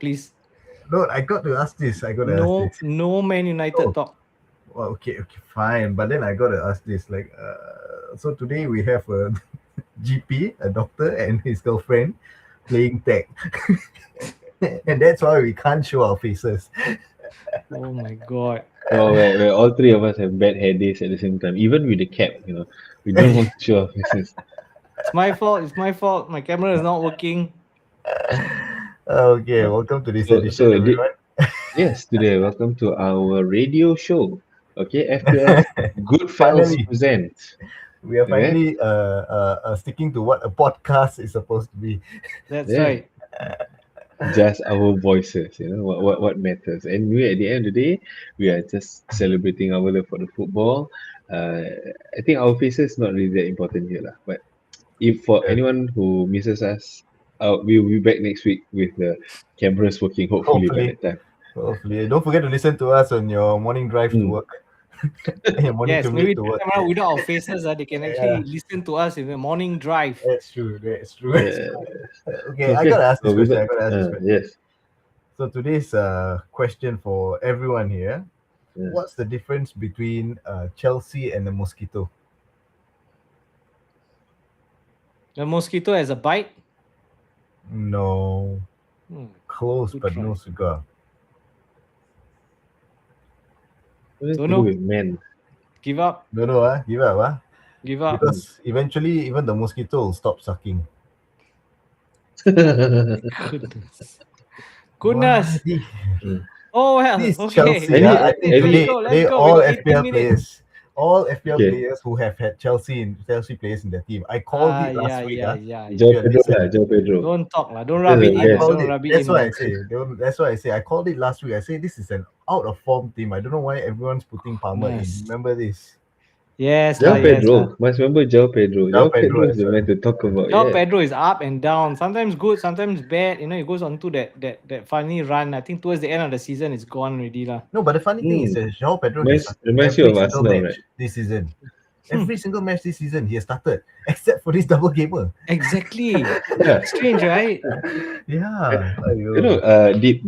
please. No, I got to ask this. No Man United talk. Well, okay, fine. But then I got to ask this. So today we have a GP, a doctor, and his girlfriend playing tag. And that's why we can't show our faces. Oh my god. So where all three of us have bad hair days at the same time, even with the cap, we don't want to show our faces. It's my fault. My camera is not working. Okay, welcome to this edition, So everyone. yes, today, welcome to our radio show. Okay, FPL Goodfellas Finally. presents. We are finally sticking to what a podcast is supposed to be. That's Yeah. right. Just our voices, what matters. And we, at the end of the day, we are just celebrating our love for the football. I think our faces not really that important here, lah. But if for anyone who misses us, we will be back next week with the cameras working. Hopefully by that time. Hopefully, don't forget to listen to us on your morning drive to work. Your morning Yes, commute maybe to work. without our faces, they can actually listen to us in the morning drive. That's true. Yeah. Okay, I gotta ask this So question. Yes. So today's question for everyone here: what's the difference between Chelsea and the mosquito? The mosquito has a bite. No, close good but try. no cigar. What is Don't to know. do with men? Give up. Don't know, give up, Give up. because eventually even the mosquito will stop sucking. Goodness. Oh well. This Okay. Chelsea, Let's today go. all We got 18 FPL minutes. players, all FPL Okay. players who have had Chelsea players in their team. I called it last week. Yeah. Joe Pedro. Don't talk lah. Don't rub it in. Yes. Don't rub it That's in. why I say. That's why I say. I called it last week. I say this is an out of form team. I don't know why everyone's putting Palmer in. Nice. Remember this? Yes, Joe yes. Pedro. Must remember Joe Pedro. Joao Joe Pedro Pedro, is the that's man to talk about. Joao Yeah. Pedro is up and down. Sometimes good, sometimes bad. He goes on to that funny run. I think towards the end of the season, it's gone already lah. No, but the funny thing is that Joao Pedro has started Reminds you every of single Arsenal, match right? this season. Every single match this season he has started, except for this double gamer. Exactly. Yeah. Strange, right? Yeah. Deep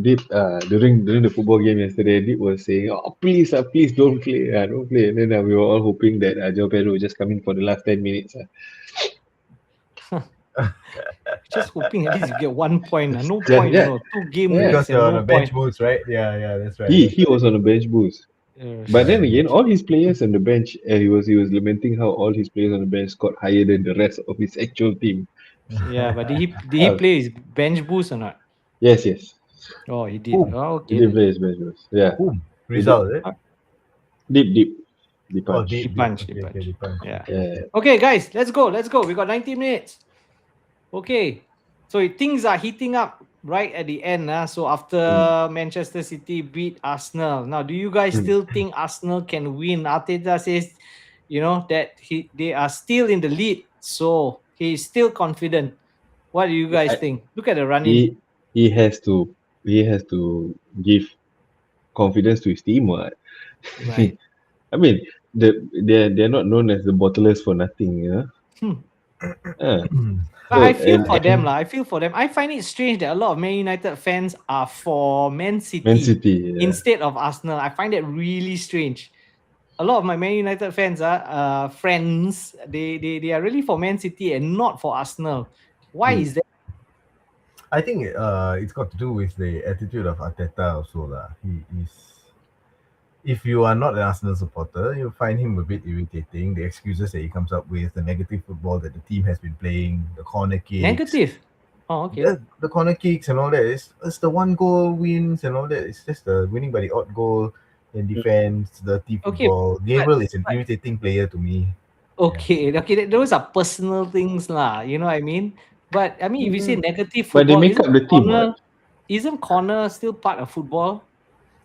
during the football game yesterday, Deep was saying, "Oh, please don't play, don't play." And then we were all hoping that Joe Pedro will just come in for the last 10 minutes. Just hoping at least you get 1 point. No Yeah, point, yeah. 2 game Because weeks you're and on a no bench point. boost, right? Yeah, that's right. He was on a bench boost. But then Right. again, all his players on the bench, he was lamenting how all his players on the bench scored higher than the rest of his actual team. Yeah, but did he play his bench boost or not? Yes. Oh, he did. Whom? Oh, He okay. did play his bench boost. Yeah. Whom? Result, eh? Deep. Deep Oh, punch. deep punch. Okay, deep punch. Yeah. Okay, guys, let's go. We got 19 minutes. Okay. So things are heating up right at the end. So after Manchester City beat Arsenal. Now, do you guys still think Arsenal can win? Arteta says, that they are still in the lead. So he's still confident. What do you guys think? Look at the running. He has to give confidence to his team. What? Right. I mean, they're not known as the bottlers for nothing. But I feel for them. I find it strange that a lot of Man United fans are for Man City, instead of Arsenal. I find that really strange. A lot of my Man United fans are friends. They are really for Man City and not for Arsenal. Why is that? I think it's got to do with the attitude of Arteta also lah. If you are not an Arsenal supporter, you find him a bit irritating. The excuses that he comes up with, the negative football that the team has been playing, the corner kicks. Negative? Oh, okay. The corner kicks and all that. It's the 1 goal wins and all that. It's just the winning by the odd goal in defense, the team football. Gabriel is an irritating player to me. Okay. Those are personal things lah. You know what I mean? But I mean, if you say negative football, but they make up the team. Isn't corner still part of football?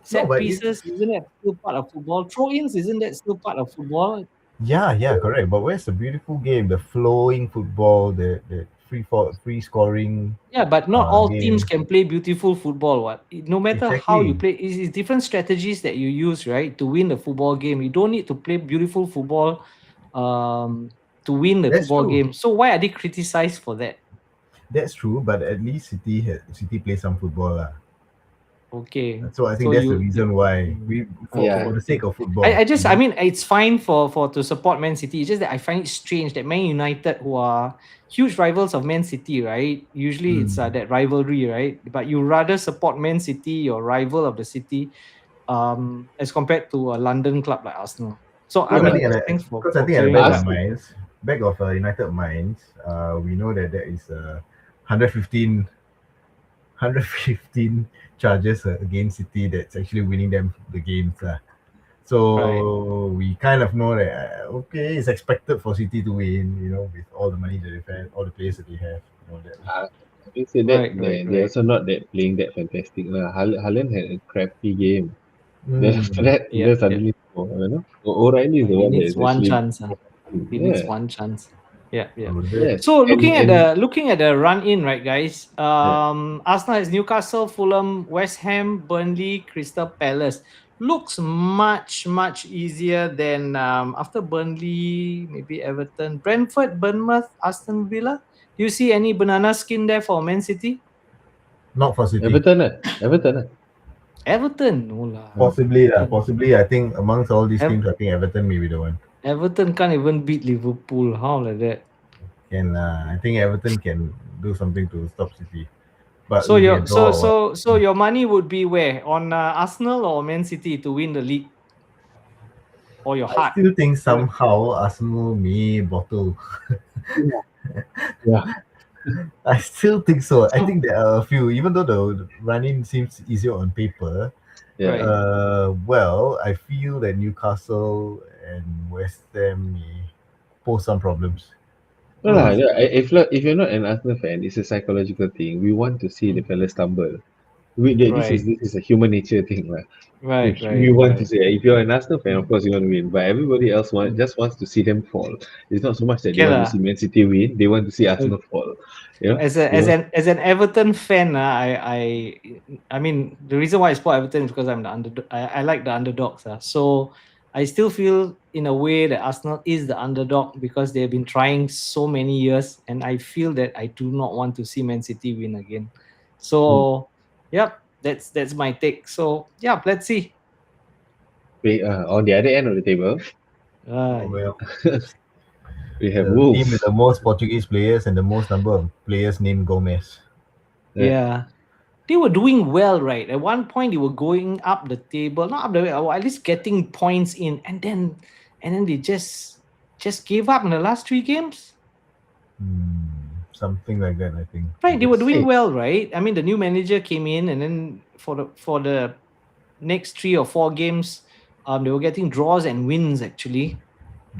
Set pieces, isn't that still part of football? Throw-ins, isn't that still part of football? Yeah, correct. But where's the beautiful game, the flowing football, the free scoring? Yeah, but not all teams can play beautiful football. What? No matter how you play, it's different strategies that you use, right, to win the football game. You don't need to play beautiful football to win the football game. So why are they criticized for that? That's true, but at least City play some football lah. Okay. So I think So that's the you- reason why we, Yeah. for the sake of football. I mean, it's fine for to support Man City. It's just that I find it strange that Man United, who are huge rivals of Man City, right? Usually it's that rivalry, right? But you rather support Man City, your rival of the city, as compared to a London club like Arsenal. So I Because I mean, think, thanks for because I think at the clearing back that of up. our minds, back of United minds, we know that there is 115 115 charges against City that's actually winning them the games. So we kind of know that okay, it's expected for City to win, with all the money that they've had, all the players that they have, and all that. Having said that, Right, right, they're right. also not that playing that fantastic. Haaland had a crappy game. Then after Mm. that, Yeah, then suddenly, O'Reilly is the he one that needs is one actually. chance. He needs Yeah, one chance. Yeah, yeah. So yes. So looking at And the run in, right, guys? yeah. Arsenal has Newcastle, Fulham, West Ham, Burnley, Crystal Palace. Looks much easier than after Burnley, maybe Everton, Brentford, Bournemouth, Aston Villa. Do you see any banana skin there for Man City? not for City. Everton. Everton, no lah. Possibly, Everton. possibly. I think amongst all these Ev- teams, I think Everton may be the one. Everton can't even beat Liverpool. How like that? And I think Everton can do something to stop City, but So it'll be a your draw. Or what? so your money would be where, on Arsenal or Man City to win the league, or your I heart? still think somehow Arsenal may bottle. Yeah. I still think so. I think there are a few, even though the running seems easier on paper. Yeah. Right. Well, I feel that Newcastle and West Ham may pose some problems. No lah. Yeah, if you're not an Arsenal fan, it's a psychological thing. We want to see the fella stumble. Right. This is a human nature thing lah. Right, We want to right. say, if you're an Arsenal fan, of course you want to win, but everybody else just wants to see them fall. It's not so much that they Okay want to lah. see Man City win; they want to see Arsenal fall. As You know? an Everton fan, I mean, the reason why I support Everton is because I'm the underdog. I like the underdogs. So I still feel in a way that Arsenal is the underdog because they've been trying so many years, and I feel that I do not want to see Man City win again. So, yep, that's my take. So, yeah, let's see. On the other end of the table, Oh, well, we have the team with Wolves. the most Portuguese players and the most number of players named Gomez. Yeah. They were doing well, right? At one point, they were going up the table, not up the way, or at least getting points in, and then they just gave up in the last 3 games. Something like that, I think. Right, they were doing Hey. well, right? I mean, the new manager came in, and then for the next 3 or 4 games, they were getting draws and wins actually,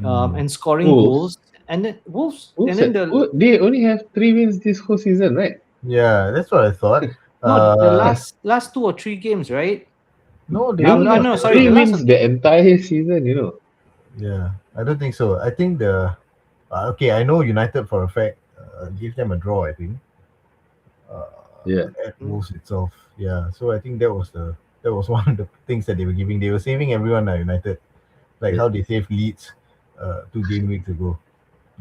and scoring Wolves. goals. And then Wolves, Wolves and then they only have 3 wins this whole season, right? Yeah, that's what I thought. the last 2 or 3 games, right? No, they They don't only have have No, sorry, three the last. wins the entire season. Yeah, I don't think so. I think okay, I know United for a fact gave them a draw, I think. Yeah. At Wolves itself. Yeah, so I think that was one of the things that they were giving. They were saving everyone at United, like how they saved Leeds 2 game weeks ago,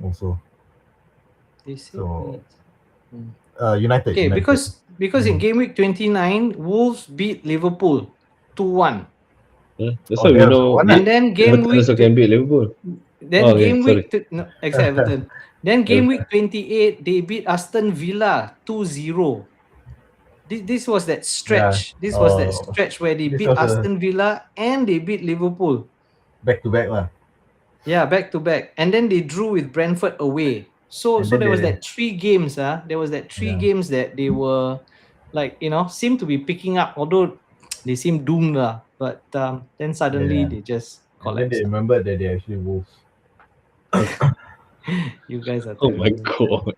also. They say So Leeds. United. Okay, United. because in game week 29, Wolves beat Liverpool 2-1. That's Oh, why we that was know. one. And then game Everton week also can beat Liverpool. then Oh, yeah, game sorry. week no, except Everton. Then game week 28, they beat Aston Villa 2-0. This was that stretch. This was that stretch where they This beat was a Aston Villa and they beat Liverpool. back to back lah. Yeah, back to back. And then they drew with Brentford away. So And so then there was they- that 3 games, there was that 3 Yeah. games that they were like, seem to be picking up, although they seem doomed lah. But then suddenly Yeah. they just And then they collapsed. remembered that they actually Wolves. You guys are Oh my terrible. god.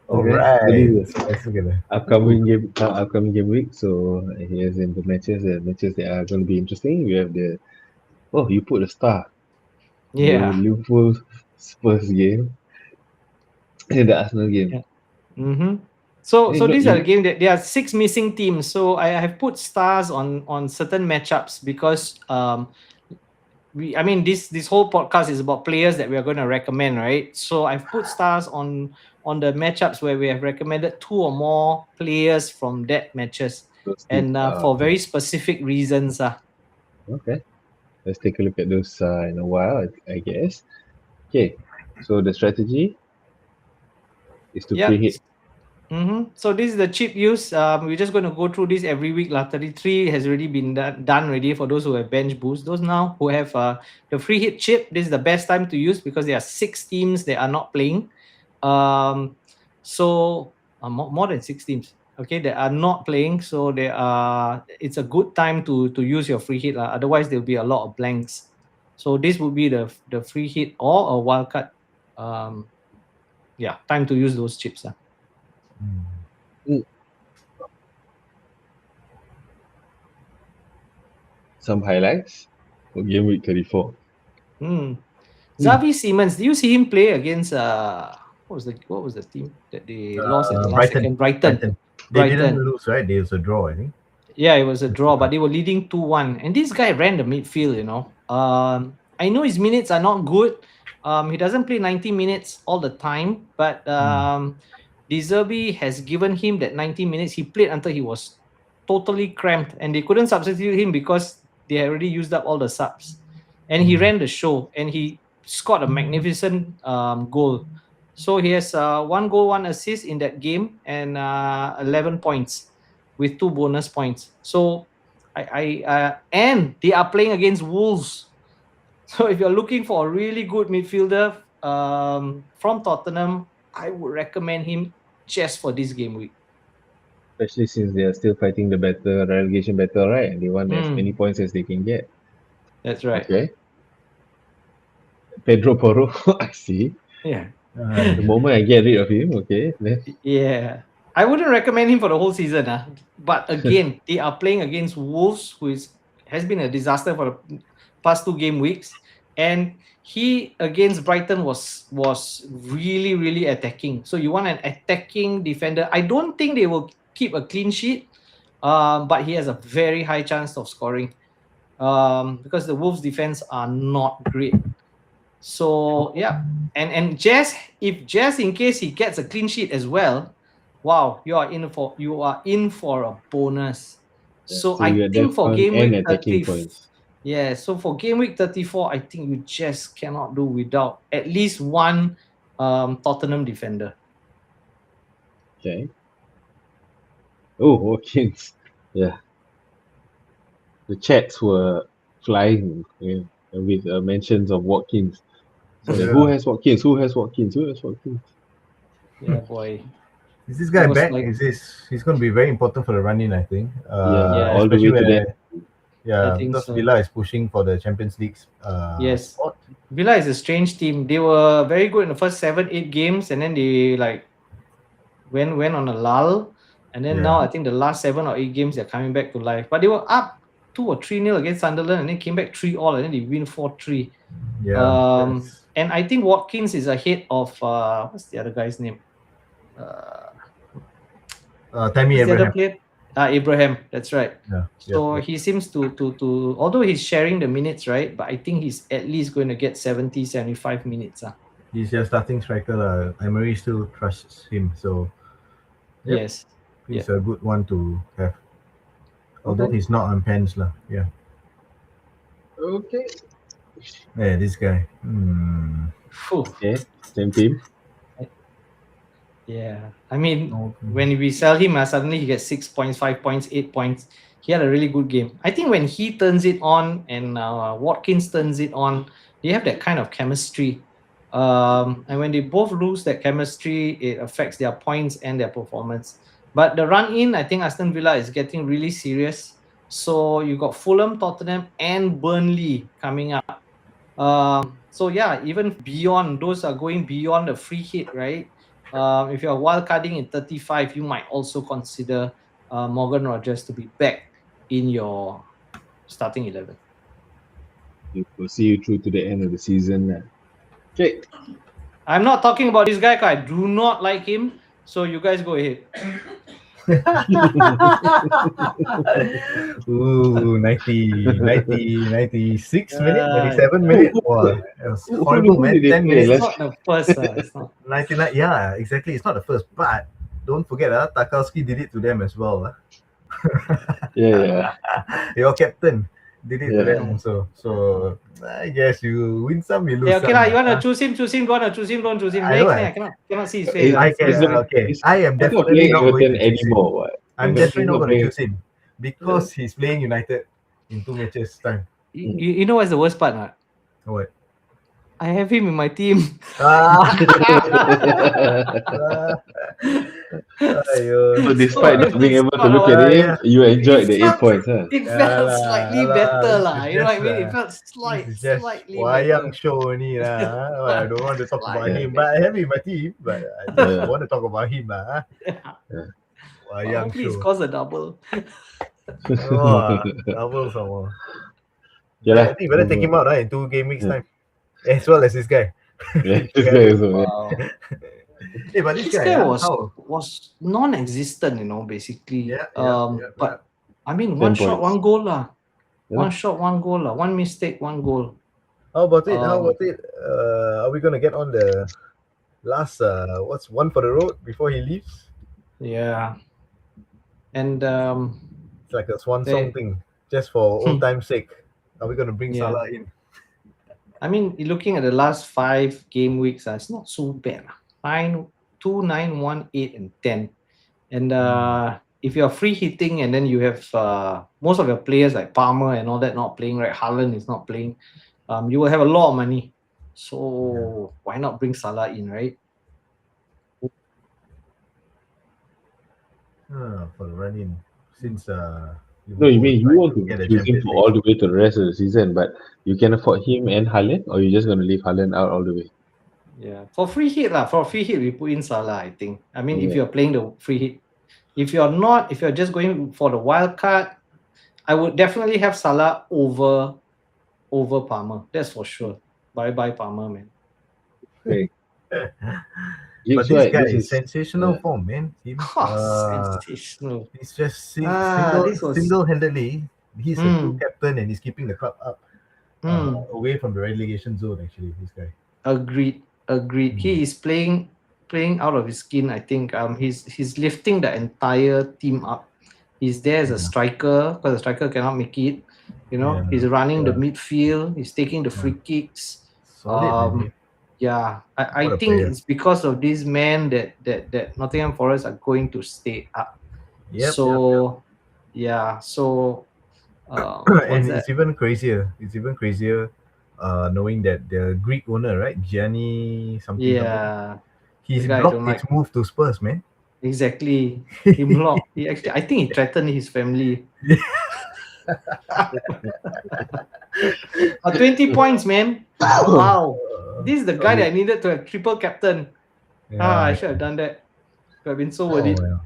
All Okay, right. so this is Let's look at that. upcoming game week. So here's in the matches that are going to be interesting. We have you put a star. Yeah. The Liverpool Spurs game and the Arsenal game. Yeah. Mm-hmm. So You know, these are you- the game that there are 6 missing teams. So I have put stars on certain matchups because I mean, this whole podcast is about players that we are going to recommend, right? So I've put stars on the matchups where we have recommended two or more players from that matches, Those teams. and for Okay. very specific reasons. Okay. Let's take a look at those in a while, I guess. Okay. So the strategy is to free Yep. hit. So this is the cheap use. We're just going to go through this every week. 33 has already been done already for those who have bench boost. Those now who have the free hit chip, this is the best time to use because there are 6 teams that are not playing. So more than 6 teams. Okay, that are not playing. So it's a good time to use your free hit. Otherwise, there'll be a lot of blanks. So this would be the free hit or a wildcard. Time to use those chips. Mm. Some highlights for Gameweek 34. Xavi Simmons, do you see him play against what was the team that they lost at the last second? Brighton. They didn't lose, right? There was a draw, I think. Yeah, it was a draw, but they were leading 2-1. And this guy ran the midfield, I know his minutes are not good. He doesn't play 90 minutes all the time, but De Zerbi has given him that 90 minutes. He played until he was totally cramped, and they couldn't substitute him because they had already used up all the subs. And he ran the show, and he scored a magnificent goal. So he has 1 goal, 1 assist in that game, and 11 points with 2 bonus points. So and they are playing against Wolves. So if you're looking for a really good midfielder from Tottenham, I would recommend him just for this game week. Especially since they are still fighting the relegation battle, right? And they want as many points as they can get. That's right. Okay. Pedro Porro, I see. Yeah. The moment I get rid of him, okay. Yeah. I wouldn't recommend him for the whole season. But again, they are playing against Wolves, who has been a disaster for the past 2 game weeks. And he against Brighton was really, really attacking. So you want an attacking defender. I don't think they will keep a clean sheet, but he has a very high chance of scoring because the Wolves defense are not great. So yeah, and Jazz, if Jazz in case he gets a clean sheet as well, wow, you are in for a bonus. So I think for game week 30, so for game week 34, I think you just cannot do without at least one Tottenham defender. Okay. Oh, Watkins. Yeah. The chats were flying with mentions of Watkins. So who has Watkins? Who has Watkins? Who has Watkins? Yeah, boy. Is this guy back? He's going to be very important for the run-in, I think. All the way to that. Yeah, because Villa is pushing for the Champions League. Yes. Spot. Villa is a strange team. They were very good in the first 7-8 games, and then they went on a lull. And then now I think the last 7 or 8 games they're coming back to life. But they were up 2 or 3-0 against Sunderland, and then came back 3-3, and then they win 4-3. Yeah. And I think Watkins is ahead of what's the other guy's name? Tammy Abraham. Abraham, that's right. Yeah. So he seems to although he's sharing the minutes, right? But I think he's at least going to get 70, 75 minutes. He's your starting striker. Emery still trusts him, so yes, he's a good one to have. Although he's not on pens, yeah. Okay. Yeah, this guy. Okay, same team. Yeah, I mean, when we sell him, suddenly he gets 6 points, 5 points, 8 points. He had a really good game. I think when he turns it on and Watkins turns it on, they have that kind of chemistry. And when they both lose that chemistry, it affects their points and their performance. But the run in, I think Aston Villa is getting really serious. So you got Fulham, Tottenham, and Burnley coming up. So yeah, even beyond, those are going beyond the free hit, right? If you're wildcarding in 35, you might also consider Morgan Rogers to be back in your starting 11. It will see you through to the end of the season. Okay. I'm not talking about this guy because I do not like him. So you guys go ahead. Ooh, 96 minute, Uh, 97 minute. Wow, it was horrible, who man. did they 10 play it's minutes. last? not the first. It's not. 99. Yeah, exactly. It's not the first, but don't forget, Tarkowski did it to them as well. Yeah. Your captain did it to Yeah. them also. So I guess you win some, you lose Yeah, okay some. lah. You wanna choose him? Choose him. Don't wanna choose him? Don't choose him. I know. Next, I cannot see his face. It- I Sorry, can. He's not, sorry. Okay, he's, I am he's not definitely playing not going Everton to choose him. anymore. What? I'm He's definitely not not going to playing. choose him because he's playing United in 2 matches time. You know what's the worst part, not? What? I have him in my team. Ah, So despite not being able to Squad look or at what? him, you enjoyed the 8 felt- points, huh? It Yeah felt lah, slightly alah, better this lah. is You know what I just, mean? It felt this is just slightly wayang better. show ni lah. I don't want to talk about Slightly him, but I have him in my team. But I just want to talk about him lah. Wayang Hopefully he show. scores a double. Oh, double some more. Yeah lah. I think you better take him out in 2 game weeks time, as well as this guy. Yeah, this guy also. Yeah. Wow. Hey, but this This guy, guy how? was non-existent, basically. Yeah. But I mean, 10 one shot, points. one goal lah. Yeah. One shot, one goal lah. One mistake, one goal. How about it? Um, Are we gonna get on the last? What's one for the road before he leaves? Yeah. And It's like a swan They- song thing, just for old time's sake. Are we gonna bring Yeah. Salah in? I mean, looking at the last 5 game weeks, it's not so bad. 9, 2, 9, 1, 8, and 10. And if you're free hitting and then you have most of your players like Palmer and all that not playing, right? Haaland is not playing. You will have a lot of money. So why not bring Salah in, right? For the run in, since No, you mean you want to get a choose him Champions for League. all the way to the rest of the season, but you can afford him and Haaland, or you're just going to leave Haaland out all the way? Yeah, for free hit lah. For free hit, we put in Salah. I think. I mean, if Yeah. you're playing the free hit, if you're not, if you're just going for the wild card, I would definitely have Salah over Palmer. That's for sure. Bye bye Palmer, man. Okay. But Gibbs this White, guy this is is sensational form, man. Sensational. He's just this was- single-handedly. He's a true Mm. captain and he's keeping the club up away from the relegation zone. Actually, this guy. Agreed. He is playing out of his skin. I think. He's lifting the entire team up. He's there as a striker because the striker cannot make it. Yeah. He's running the Yeah. midfield. He's taking the free kicks. Solid, man. Yeah, I What a think player. it's because of this man that Nottingham Forest are going to stay up. Yep, So, yeah. So, and what's that? it's even crazier. Knowing that the Greek owner, right, Gianni something. Yeah, He's the guy I blocked don't his like. move to Spurs, man. Exactly. He blocked. I think he threatened his family. 20 points, man. Wow. This is the guy that I needed to have triple captain. I should have done that. Could have been so worth it. well.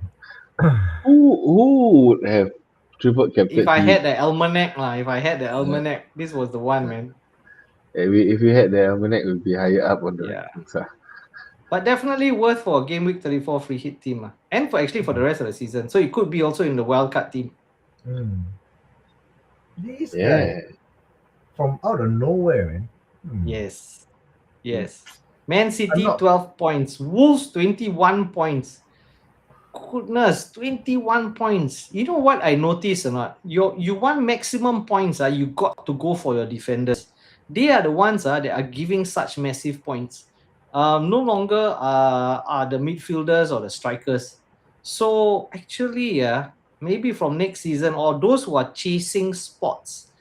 who would have triple captain? If I had the almanac, this was the one, man. If we had the almanac, we'd be higher up on the Yeah. rankings. But definitely worth for a game week 34 free hit team. And for the rest of the season. So it could be also in the wildcard team. This Yeah. guy from out of nowhere, man. Yes. Man City I'm not- 12 points. Wolves 21 points. Goodness, 21 points. You know what I noticed or not? You want maximum points, you got to go for your defenders. They are the ones that are giving such massive points. No longer are the midfielders or the strikers. So actually, maybe from next season, or those who are chasing spots,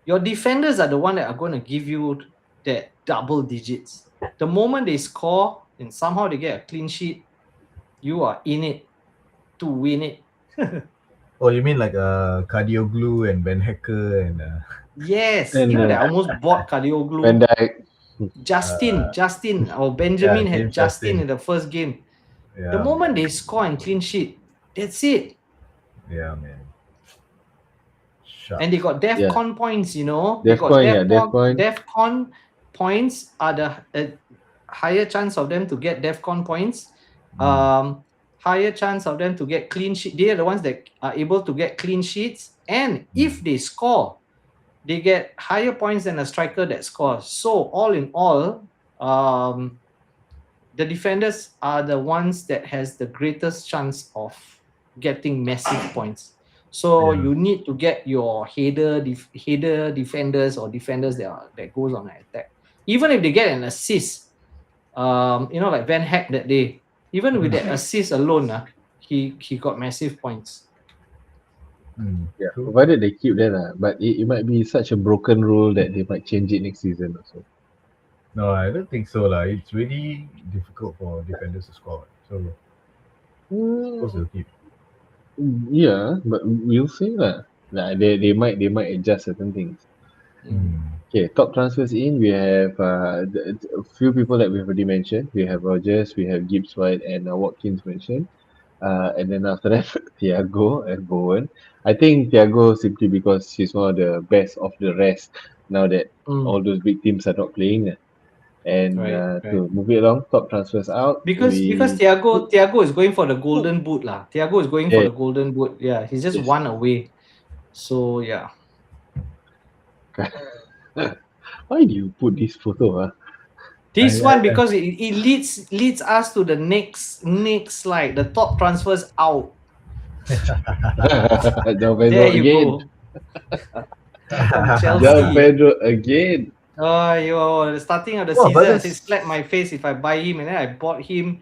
your defenders are the one that are going to give you that double digits. The moment they score and somehow they get a clean sheet, you are in it to win it. Oh, you mean like Cardio Glue and Ben Hecker and Yes, And, they almost bought Kadioglu. Van Dijk. Justin or Benjamin had James Justin Justin. in the first game. yeah, The moment they score and clean sheet, that's it. yeah, man. Shucks. And they got DEFCON points, They got DEFCON. DEFCON points are the higher chance of them to get DEFCON points. higher chance of them to get clean sheet. They are the ones that are able to get clean sheets, and if they score, they get higher points than a striker that scores. So all in all, the defenders are the ones that has the greatest chance of getting massive points. So Yeah. you need to get your header defenders or defenders that goes on an attack. Even if they get an assist, like Van Heck that day, even with that assist alone, he got massive points. Yeah, True. provided they keep that. But it might be such a broken rule that they might change it next season also. No, I don't think so. It's really difficult for defenders to score. So, suppose they'll keep. Yeah, but we'll see lah. They might adjust certain things. Okay, top transfers in. We have a few people that we've already mentioned. We have Rogers, we have Gibbs White, and Watkins mentioned. And then after that, Thiago and Bowen. I think Thiago simply because he's one of the best of the rest now that all those big teams are not playing. And Right. to move it along, top transfers out. Because Thiago is going for the golden boot lah. Thiago is going for the golden boot. Yeah, he's just Yes. one away. So yeah. Why do you put this photo? This one because it leads us to the next slide. The top transfers out. João Pedro There you again. go. From Chelsea. João Pedro again. Oh, the starting of the Oh, but season, I that's- said slap my face if I buy him, and then I bought him,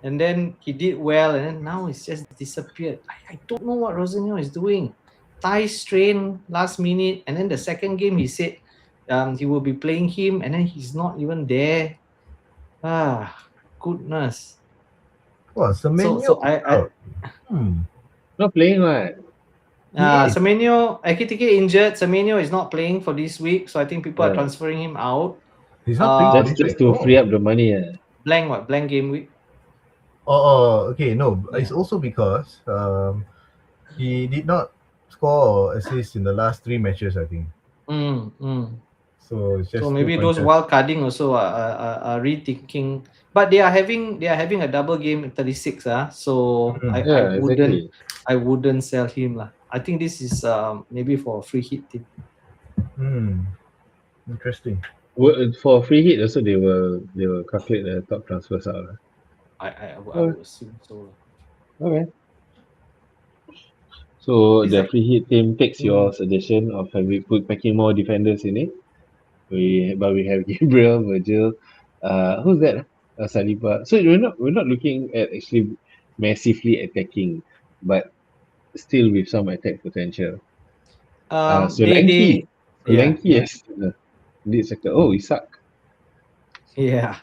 and then he did well, and then now it's just disappeared. I don't know what Rosinho is doing. Thigh strain last minute, and then the second game he said he will be playing him, and then he's not even there. Goodness. Well, Semenyo. So I Not playing what? Semenyo, Ekitike injured. Semenyo is not playing for this week, so I think people are transferring him out. He's not playing for That's this just week. to free up the money. Blank game week. Okay. No, it's also because he did not score or assist in the last 3 matches, I think. So it's just So maybe those wild carding also are rethinking, but they are having a double game in 36. So I wouldn't sell him lah. I think this is maybe for a free hit team. Interesting. For free hit also they will calculate the top transfers out. I would assume so. Okay. So It's the like- free hit team takes your suggestion of packing more defenders in it. We have Gabriel, Virgil, who's that? Saliba. So we're not looking at actually massively attacking, but still with some attack potential. Solanke, yes. Isak. Yeah,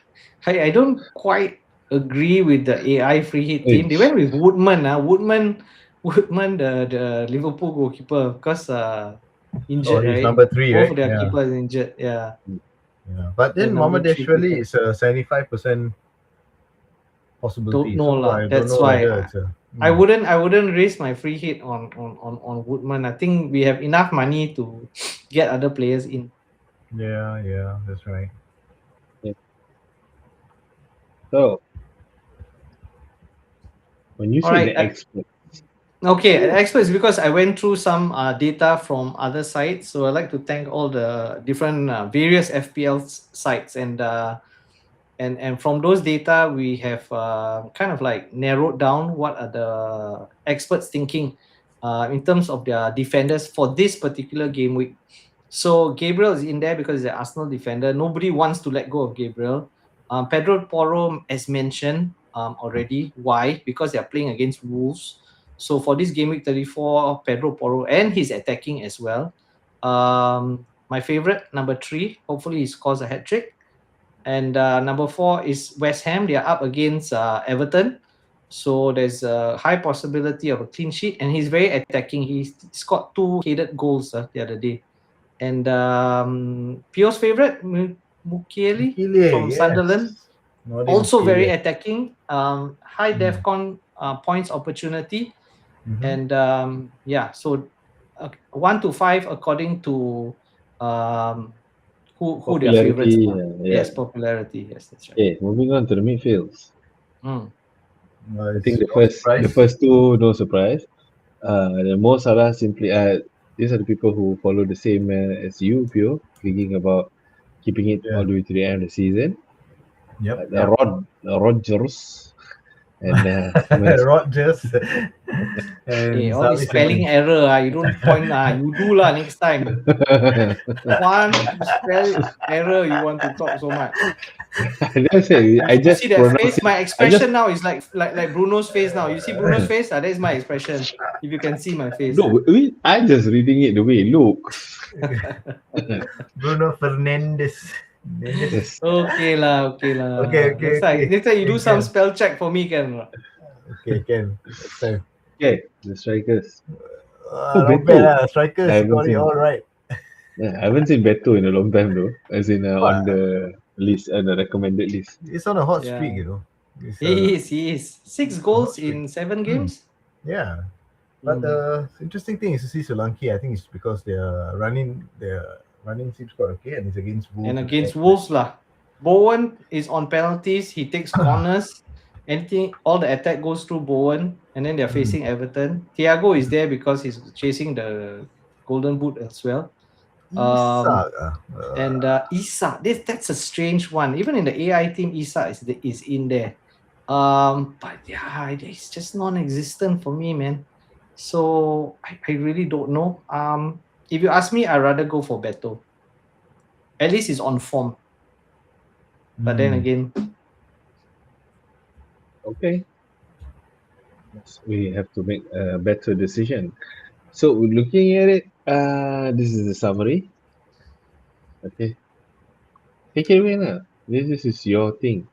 I don't quite agree with the AI free hit team. They went with Woodman. Woodman, the Liverpool goalkeeper, because injured, he's right? number 3, Both right? of their Yeah. keepers injured. Yeah. But then The number Mohamed 3 Ashwali keeper. is a 75% possibility. Don't know so lah. I don't That's know why whether it's I wouldn't raise my free hit on Woodman. I think we have enough money to get other players in. Yeah, that's right. So when you say the expert. Okay, experts, because I went through some data from other sites. So I'd like to thank all the different various FPL sites, and from those data we have kind of like narrowed down what are the experts thinking in terms of their defenders for this particular game week. So Gabriel is in there because he's an Arsenal defender. Nobody wants to let go of Gabriel. Pedro Porro, as mentioned already. Why? Because they are playing against Wolves. So for this game week 34, Pedro Porro, and he's attacking as well. My favorite, number 3, hopefully he scores a hat trick. And number 4 is West Ham. They are up against Everton. So there's a high possibility of a clean sheet. And he's very attacking. He scored 2 headed goals the other day. And Pio's favorite, Mukiele from Sunderland. Also very attacking. High DEFCON points opportunity. And so 1 to 5 according to who their favorites are. Yes, popularity. Yes, that's right. Okay, moving on to the midfields. I think the No first surprise. two, no surprise. The Mo Salah simply these are the people who follow the same as you, Pio, thinking about keeping it Yeah. all the way to the end of the season. Yep. Yep. Rodgers and Rogers Hey, and all this Savi spelling Simons. error, you don't point, you do lah next time. Want to spell error, you want to talk so much. I just say I You see just that pronounce face? it. My I just expression now is like Bruno's face now. You see Bruno's face? That is my expression. If you can see my face. no. I just reading it the way it looks. Bruno Fernandes. Yes. Okay lah, okay lah. Okay, okay, okay. Next time you do Okay, some can. spell check for me, can? Okay, can. Next time. Okay, the strikers. Oh, Not bad, Beto. I Strikers haven't got it seen. all right. Yeah, I haven't seen Beto in a long time though. As in on But the list, the recommended list. it's on a hot Yeah. streak, you know. It's He is. 6 hot goals streak. in 7 games. Yeah. But the interesting thing is to see Solanke. I think it's because their running seems quite okay, and it's against Wolves. And against Wolves lah. Bowen is on penalties. He takes corners. Anything, all the attack goes through Bowen, and then they're facing Everton. Thiago is there because he's chasing the Golden Boot as well. Isak, And Isak, that's a strange one. Even in the AI team, Isak is in there. But yeah, it's just non-existent for me, man. So I really don't know. If you ask me, I'd rather go for Beto. At least he's on form. But then again, Okay. Yes, we have to make a better decision. So looking at it, this is the summary. Okay. Take it away now. This is your thing.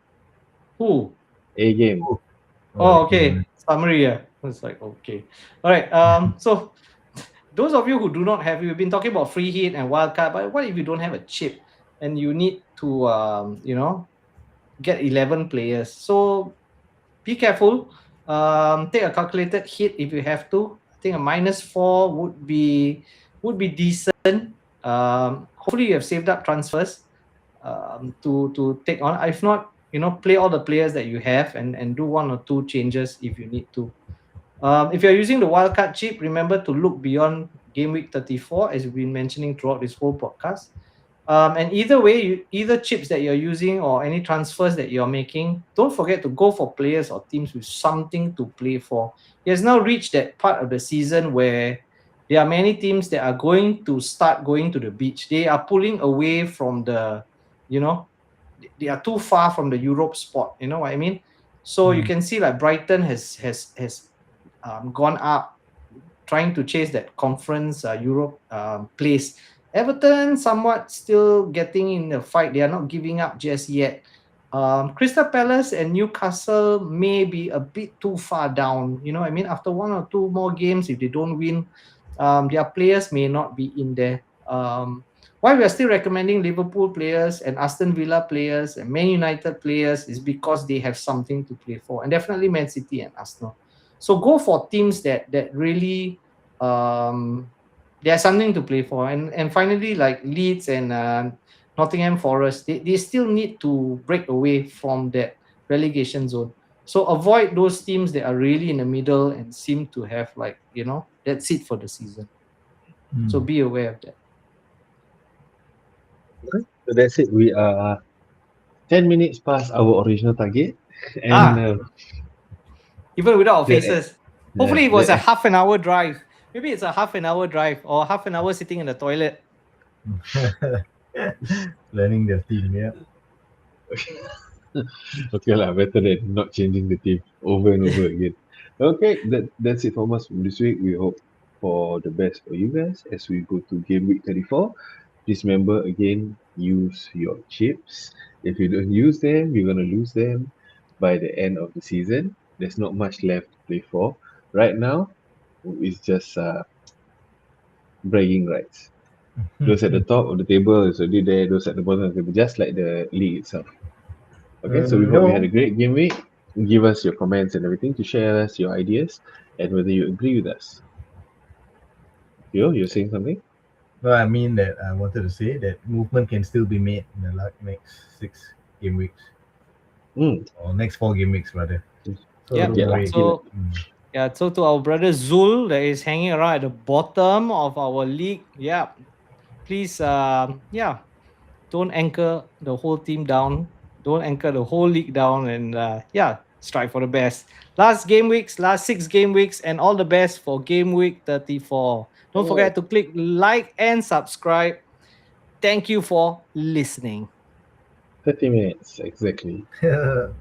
who? A game. Oh, okay. Summary. Yeah, it's like okay. All right. So those of you who do not have, we've been talking about free hit and wildcard, but what if you don't have a chip and you need to, get 11 players? So be careful. Take a calculated hit if you have to. I think a -4 would be decent. Hopefully you have saved up transfers to take on. If not, play all the players that you have and do 1 or 2 changes if you need to. If you're using the wildcard chip, remember to look beyond Gameweek 34, as we've been mentioning throughout this whole podcast. And either way, either chips that you're using or any transfers that you're making, don't forget to go for players or teams with something to play for. It has now reached that part of the season where there are many teams that are going to start going to the beach. They are pulling away from they are too far from the Europe spot. You know what I mean? So you can see like Brighton has gone up, trying to chase that conference Europe place. Everton somewhat still getting in the fight. They are not giving up just yet. Crystal Palace and Newcastle may be a bit too far down. You know what I mean? After 1 or 2 more games, if they don't win, their players may not be in there. Why we are still recommending Liverpool players and Aston Villa players and Man United players is because they have something to play for, and definitely Man City and Arsenal. So go for teams that really there's something to play for. And finally, like Leeds and Nottingham Forest, they still need to break away from that relegation zone. So avoid those teams that are really in the middle and seem to have that's it for the season. So be aware of that. Okay. So that's it. We are 10 minutes past our original target. And even without our that- faces. Hopefully it was a that- half an hour drive. Maybe it's a half an hour drive or half an hour sitting in the toilet. Learning their team, yeah. Okay lah, better than not changing the team over and over again. Okay, that's it from us this week. We hope for the best for you guys as we go to game week 34. Please remember again, use your chips. If you don't use them, you're gonna lose them by the end of the season. There's not much left to play for. Right now, it's just bragging rights. Those at the top of the table is already there, those at the bottom of the table, just like the league itself. Okay, so we hope you had a great game week. Give us your comments and everything to share us your ideas and whether you agree with us. You're saying something? No, I mean that I wanted to say that movement can still be made in the next 6 game weeks. Or next 4 game weeks rather. Yep. Get Great. lucky. So Mm. yeah, so to our brother Zul that is hanging around at the bottom of our league, yeah, please, don't anchor the whole team down. Don't anchor the whole league down, and strive for the best. Last 6 game weeks, and all the best for game week 34. Don't forget to click like and subscribe. Thank you for listening. 30 minutes, exactly. Bye-bye.